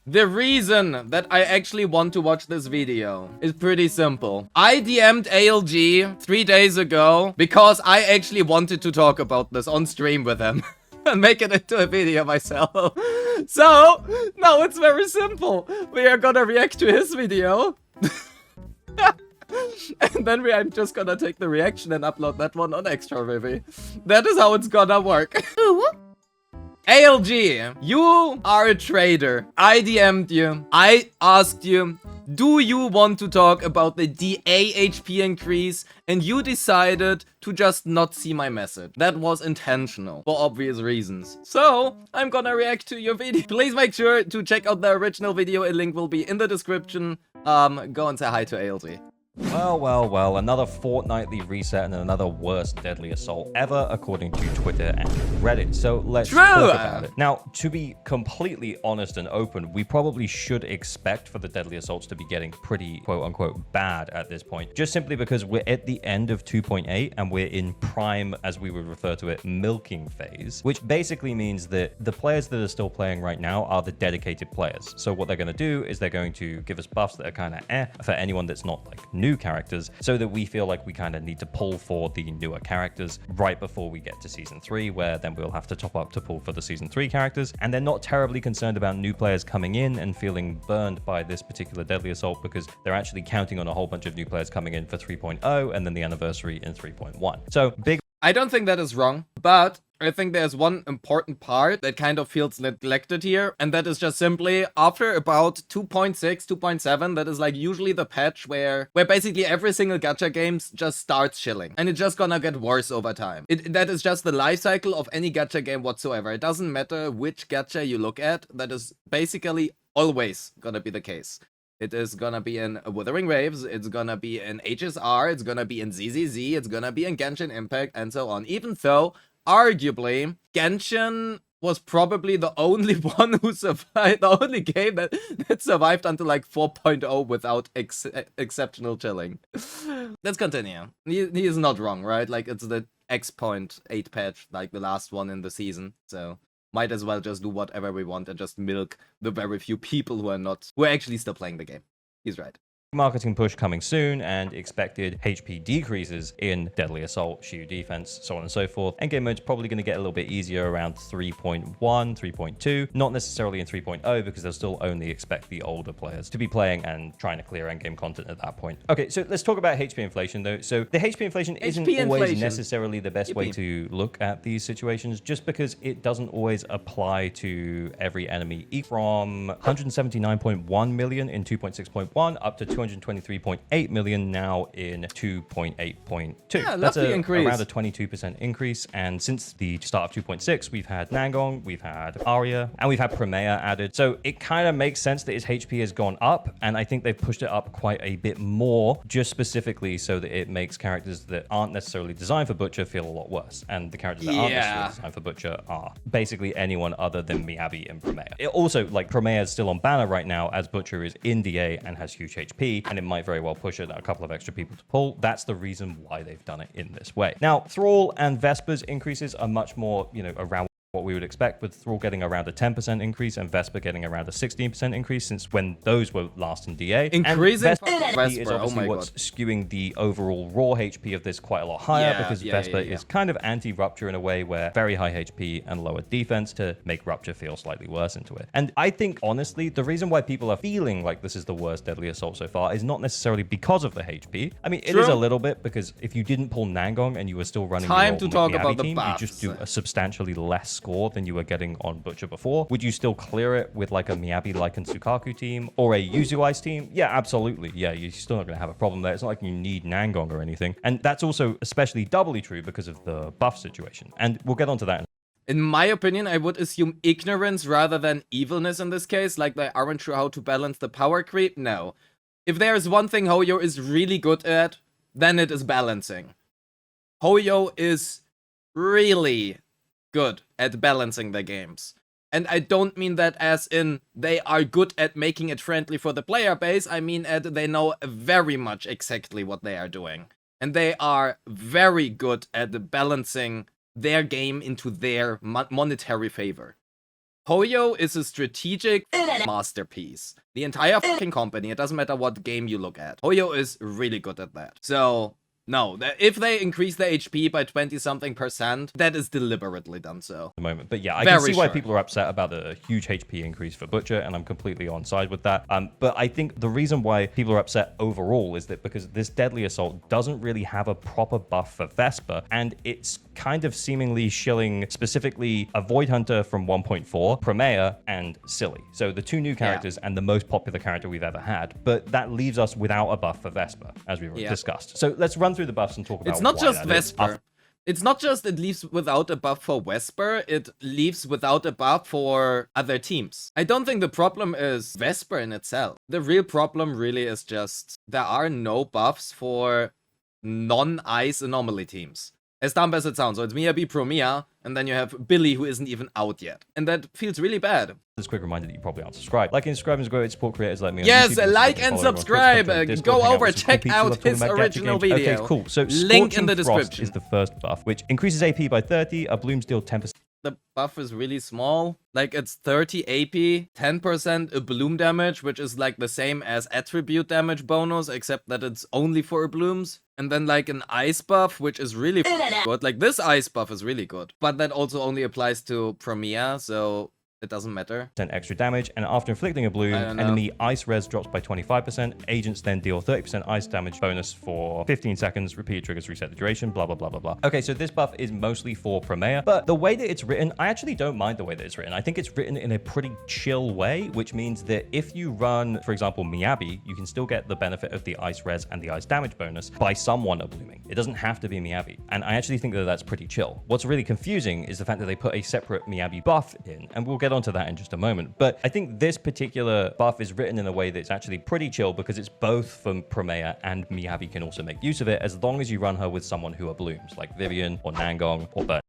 The reason that I actually want to watch this video is pretty simple. I DM'd ALG 3 days ago because I actually wanted to talk about this on stream with him and make it into a video myself. So, now it's very simple. We are gonna react to his video. And then I'm just gonna take the reaction and upload that one on Extra Rivy. That is how it's gonna work. ALG, you are a trader. I DM'd you. I asked you, do you want to talk about the DA HP increase? And you decided to just not see my message. That was intentional, for obvious reasons. So, I'm gonna react to your video. Please make sure to check out the original video. A link will be in the description. Go and say hi to ALG. Well, another fortnightly reset and another worst deadly assault ever, according to Twitter and Reddit. So let's talk about it. Now, to be completely honest and open, we probably should expect for the deadly assaults to be getting pretty quote-unquote bad at this point, just simply because we're at the end of 2.8 and we're in prime, as we would refer to it, milking phase, which basically means that the players that are still playing right now are the dedicated players. So what they're going to do is they're going to give us buffs that are kind of for anyone that's not like new characters, so that we feel like we kind of need to pull for the newer characters right before we get to season 3, where then we'll have to top up to pull for the season 3 characters. And they're not terribly concerned about new players coming in and feeling burned by this particular deadly assault, because they're actually counting on a whole bunch of new players coming in for 3.0 and then the anniversary in 3.1. So big. I don't think that is wrong, but I think there's one important part that kind of feels neglected here, and that is just simply after about 2.6, 2.7, that is like usually the patch where basically every single gacha game just starts chilling, and it's just gonna get worse over time. That is just the life cycle of any gacha game whatsoever. It doesn't matter which gacha you look at, that is basically always gonna be the case. It is gonna be in Wuthering Waves, it's gonna be in HSR, it's gonna be in ZZZ, it's gonna be in Genshin Impact, and so on. Even though, arguably, Genshin was probably the only one who survived, the only game that survived until like 4.0 without exceptional chilling. Let's continue. He is not wrong, right? Like, it's the X.8 patch, like the last one in the season, so might as well just do whatever we want and just milk the very few people who are actually still playing the game. He's right. Marketing push coming soon, and expected HP decreases in Deadly Assault, Shield Defense, so on and so forth. Endgame mode's probably going to get a little bit easier around 3.1, 3.2, not necessarily in 3.0, because they'll still only expect the older players to be playing and trying to clear endgame content at that point. Okay, so let's talk about HP inflation though. So the HP inflation isn't always necessarily the best way to look at these situations, just because it doesn't always apply to every enemy. From 179.1 million in 2.6.1 up to 223.8 million now in 2.8.2. Yeah, that's around a 22% increase. And since the start of 2.6, we've had Nangong, we've had Arya, and we've had Primea added. So it kind of makes sense that his HP has gone up, and I think they've pushed it up quite a bit more, just specifically so that it makes characters that aren't necessarily designed for Butcher feel a lot worse. And the characters that aren't necessarily designed for Butcher are basically anyone other than Miyabi and Primea. It also, like, Primea is still on banner right now, as Butcher is in DA and has huge HP. And it might very well push it a couple of extra people to pull. That's the reason why they've done it in this way. Now, Thrall and Vesper's increases are much more, around what we would expect, with Thrall getting around a 10% increase and Vesper getting around a 16% increase since when those were last in DA. Increasing Vesper is obviously what's skewing the overall raw HP of this quite a lot higher, because Vesper is kind of anti-Rupture in a way, where very high HP and lower defense to make Rupture feel slightly worse into it. And I think, honestly, the reason why people are feeling like this is the worst Deadly Assault so far is not necessarily because of the HP. I mean, it is a little bit, because if you didn't pull Nangong and you were still running your Miyabi team, you just do a substantially less score than you were getting on Butcher before. Would you still clear it with like a Miyabi like and Sukaku team or a Yuzu Ice team? Yeah, absolutely. Yeah, you're still not going to have a problem there. It's not like you need Nangong or anything. And that's also especially doubly true because of the buff situation. And we'll get onto that. In my opinion, I would assume ignorance rather than evilness in this case, like they aren't sure how to balance the power creep. No. If there is one thing Hoyo is really good at, then it is balancing. Hoyo is really good at balancing the games. And I don't mean that as in they are good at making it friendly for the player base. I mean they know very much exactly what they are doing. And they are very good at balancing their game into their monetary favor. Hoyo is a strategic masterpiece. The entire fucking company, it doesn't matter what game you look at. Hoyo is really good at that. So, no, if they increase the HP by 20-something%, that is deliberately done so. At the moment. But yeah, I can see why people are upset about the huge HP increase for Butcher, and I'm completely on side with that. But I think the reason why people are upset overall is that because this Deadly Assault doesn't really have a proper buff for Vesper, and it's kind of seemingly shilling specifically a Void Hunter from 1.4, Promea, and Silly. So the two new characters and the most popular character we've ever had, but that leaves us without a buff for Vesper, as we've discussed. So let's run through the buffs and talk about it's not why just that Vesper. It's not just it leaves without a buff for Vesper, it leaves without a buff for other teams. I don't think the problem is Vesper in itself. The real problem really is just there are no buffs for non-ice anomaly teams. As dumb as it sounds. So it's Miyabi, Promea, and then you have Billy, who isn't even out yet. And that feels really bad. Just a quick reminder that you probably aren't subscribed. Like and subscribe and grow it, support creators like me. Yes, like and subscribe. Go over, check out his original video. Okay, cool. So link in the description. Frost is the first buff, which increases AP by 30. A Blooms deal 10%. The buff is really small. Like, it's 30 AP, 10% a bloom damage, which is like the same as attribute damage bonus, except that it's only for blooms. And then like an ice buff, which is really good. Like, this ice buff is really good. But that also only applies to Promea, so it doesn't matter. 10 extra damage, and after inflicting a bloom, enemy ice res drops by 25%. Agents then deal 30% ice damage bonus for 15 seconds. Repeat triggers reset the duration, blah, blah, blah, blah, blah. Okay, so this buff is mostly for Promea, but the way that it's written, I actually don't mind the way that it's written. I think it's written in a pretty chill way, which means that if you run, for example, Miyabi, you can still get the benefit of the ice res and the ice damage bonus by someone blooming. It doesn't have to be Miyabi, and I actually think that that's pretty chill. What's really confusing is the fact that they put a separate Miyabi buff in, and we'll get onto that in just a moment. But I think this particular buff is written in a way that's actually pretty chill because it's both from Promea and Miyabi can also make use of it as long as you run her with someone who blooms, like Vivian or Nangong or Burn.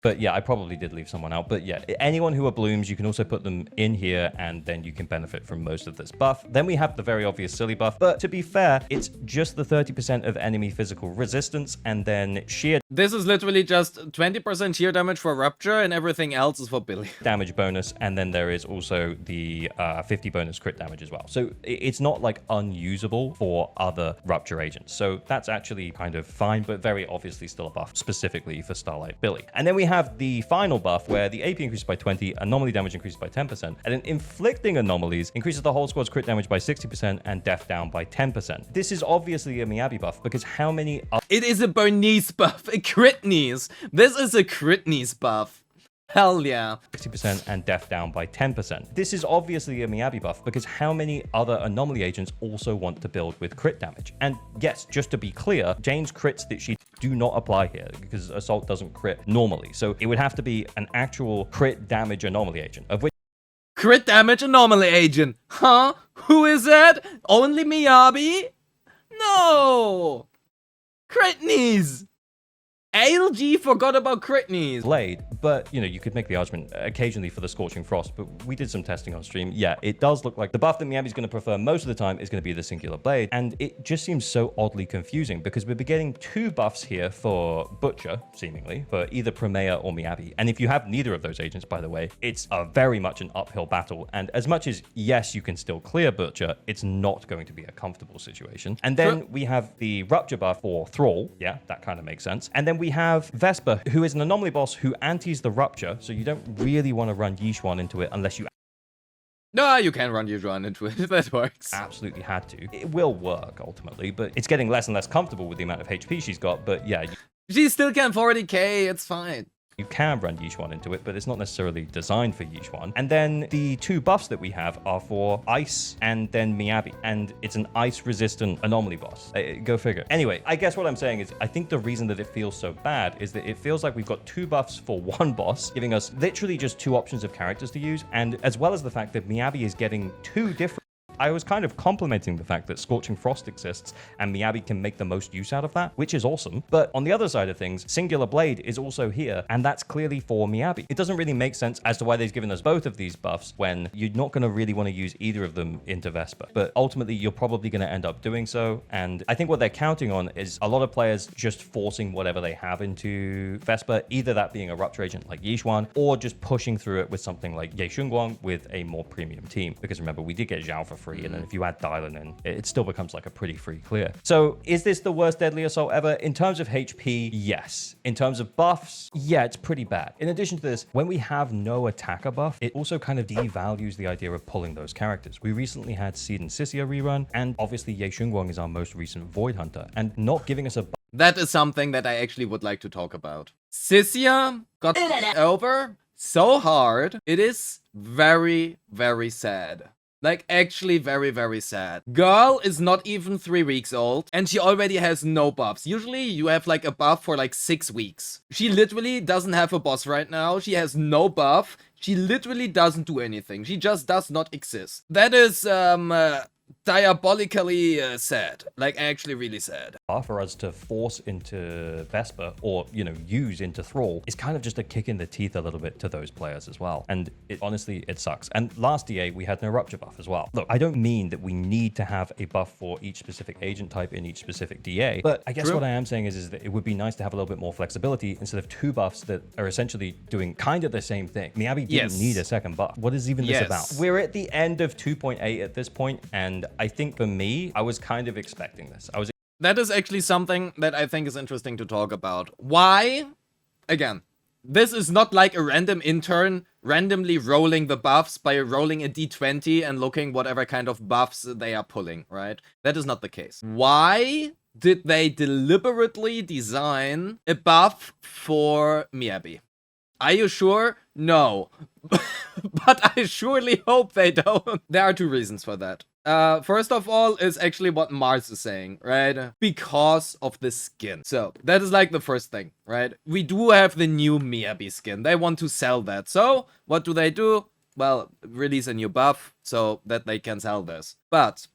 But yeah, I probably did leave someone out. But yeah, anyone who blooms, you can also put them in here and then you can benefit from most of this buff. Then we have the very obvious Silly buff. But to be fair, it's just the 30% of enemy physical resistance and then sheer... This is literally just 20% sheer damage for Rupture and everything else is for Billy. Damage bonus. And then there is also the 50 bonus crit damage as well. So it's not like unusable for other Rupture agents. So that's actually kind of fine, but very obviously still a buff specifically for Starlight Billy. And then we have the final buff where the AP increases by 20, anomaly damage increases by 10%, and then inflicting anomalies increases the whole squad's crit damage by 60% and death down by 10%. This is obviously a Miyabi buff because how many... It is a Bernice buff, a Critnies. This is a Critnies buff. Hell yeah. 60% and death down by 10%. This is obviously a Miyabi buff because how many other anomaly agents also want to build with crit damage? And yes, just to be clear, Jane's crits that she do not apply here because Assault doesn't crit normally. So it would have to be an actual crit damage anomaly agent, of which... Crit damage anomaly agent? Huh? Who is that? Only Miyabi? No! Critnies! ALG forgot about Critnies. Blade, but you know, you could make the argument occasionally for the Scorching Frost, but we did some testing on stream. Yeah, it does look like the buff that Miyabi's going to prefer most of the time is going to be the Singular Blade, and it just seems so oddly confusing because we're getting two buffs here for Butcher, seemingly, for either Promea or Miyabi. And if you have neither of those agents, by the way, it's very much an uphill battle. And as much as, yes, you can still clear Butcher, it's not going to be a comfortable situation. And then we have the Rupture buff for Thrall. Yeah, that kind of makes sense. And then we have Vesper, who is an anomaly boss who antis the Rupture, so you don't really want to run Yishuan into it unless you... No, you can run Yishuan into it, that works. Absolutely had to. It will work, ultimately, but it's getting less and less comfortable with the amount of HP she's got, but yeah. She still can 40k, it's fine. You can run Yishuan into it, but it's not necessarily designed for Yishuan. And then the two buffs that we have are for Ice and then Miyabi. And it's an ice-resistant anomaly boss. Go figure. Anyway, I guess what I'm saying is I think the reason that it feels so bad is that it feels like we've got two buffs for one boss, giving us literally just two options of characters to use. And as well as the fact that Miyabi is getting two different I was kind of complimenting the fact that Scorching Frost exists and Miyabi can make the most use out of that, which is awesome. But on the other side of things, Singular Blade is also here, and that's clearly for Miyabi. It doesn't really make sense as to why they've given us both of these buffs when you're not going to really want to use either of them into Vesper. But ultimately, you're probably going to end up doing so. And I think what they're counting on is a lot of players just forcing whatever they have into Vesper, either that being a Rupture Agent like Yixuan, or just pushing through it with something like Ye Shunguang with a more premium team. Because remember, we did get Zhao for free, and then if you add Dylan in, it still becomes like a pretty free clear. So is this the worst Deadly Assault ever? In terms of HP, yes. In terms of buffs, yeah, it's pretty bad. In addition to this, when we have no attacker buff, it also kind of devalues the idea of pulling those characters. We recently had Seed and Sisia rerun, and obviously Ye Shunguang is our most recent Void Hunter, and not giving us a that is something that I actually would like to talk about. Sisia got over so hard. It is very, very sad. Like, actually very, very sad. Girl is not even 3 weeks old, and she already has no buffs. Usually, you have, like, a buff for, like, 6 weeks. She literally doesn't have a boss right now. She has no buff. She literally doesn't do anything. She just does not exist. That is, diabolically sad. Like, actually really sad. For us to force into Vesper or, you know, use into Thrall is kind of just a kick in the teeth a little bit to those players as well. And honestly, it sucks. And last DA, we had no Rupture buff as well. Look, I don't mean that we need to have a buff for each specific agent type in each specific DA, but I guess what I am saying is that it would be nice to have a little bit more flexibility instead of 2 buffs that are essentially doing kind of the same thing. Miyabi didn't need a second buff. What is even this about? We're at the end of 2.8 at this point, and I think for me, I was kind of expecting this. That is actually something that I think is interesting to talk about. Why? Again, this is not like a random intern randomly rolling the buffs by rolling a d20 and looking whatever kind of buffs they are pulling, right? That is not the case. Why did they deliberately design a buff for Miyabi? Are you sure? No. But I surely hope they don't. There are 2 reasons for that. First of all is actually what Mars is saying, right? Because of the skin. So, that is like the first thing, right? We do have the new Miyabi skin. They want to sell that. So, what do? Well, release a new buff so that they can sell this. But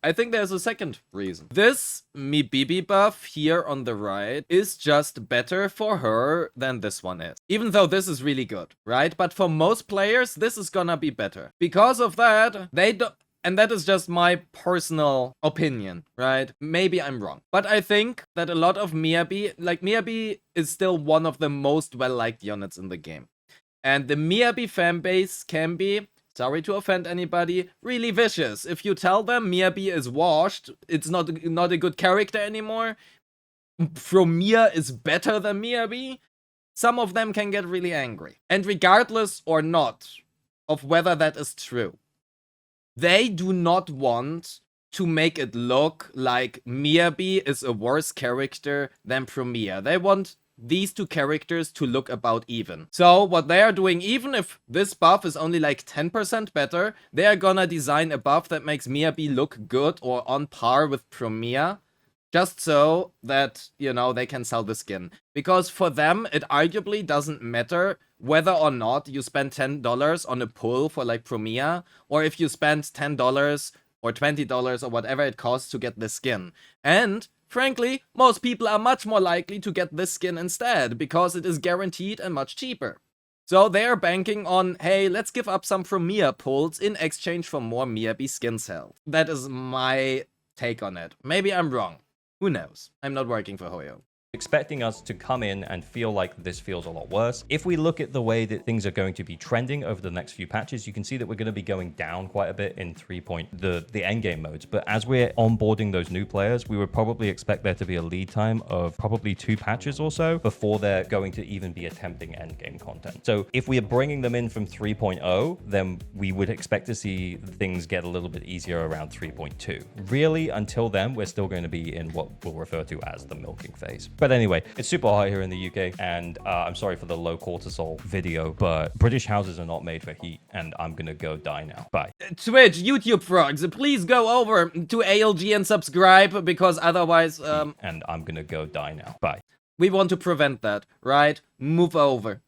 I think there's a second reason. This Mibibi buff here on the right is just better for her than this one is. Even though this is really good, right? But for most players, this is gonna be better. Because of that, they don't... And that is just my personal opinion, right? Maybe I'm wrong. But I think that a lot of Miyabi... Like, Miyabi is still one of the most well-liked units in the game. And the Miyabi fanbase can be... Sorry to offend anybody, really vicious. If you tell them Miyabi is washed, it's not a good character anymore, Fromia is better than Miyabi, some of them can get really angry. And regardless or not of whether that is true, they do not want to make it look like Miyabi is a worse character than Promia. They want these 2 characters to look about even. So what they are doing, even if this buff is only like 10% better, they are gonna design a buff that makes Miyabi look good or on par with Promia, just so that, you know, they can sell the skin. Because for them, it arguably doesn't matter whether or not you spend $10 on a pull for like Promia, or if you spend $10 or $20 or whatever it costs to get the skin. And frankly, most people are much more likely to get this skin instead, because it is guaranteed and much cheaper. So they are banking on, hey, let's give up some Promia pulls in exchange for more Miyabi skin sales. That is my take on it. Maybe I'm wrong. Who knows? I'm not working for Hoyo. Expecting us to come in and feel like this feels a lot worse. If we look at the way that things are going to be trending over the next few patches, you can see that we're going to be going down quite a bit in the endgame modes. But as we're onboarding those new players, we would probably expect there to be a lead time of probably 2 patches or so before they're going to even be attempting endgame content. So if we are bringing them in from 3.0, then we would expect to see things get a little bit easier around 3.2. Really, until then, we're still going to be in what we'll refer to as the milking phase. But anyway, it's super hot here in the UK, and I'm sorry for the low cortisol video, but British houses are not made for heat, and I'm gonna go die now. Bye. Twitch, YouTube frogs, please go over to ALG and subscribe, because otherwise... And I'm gonna go die now. Bye. We want to prevent that, right? Move over.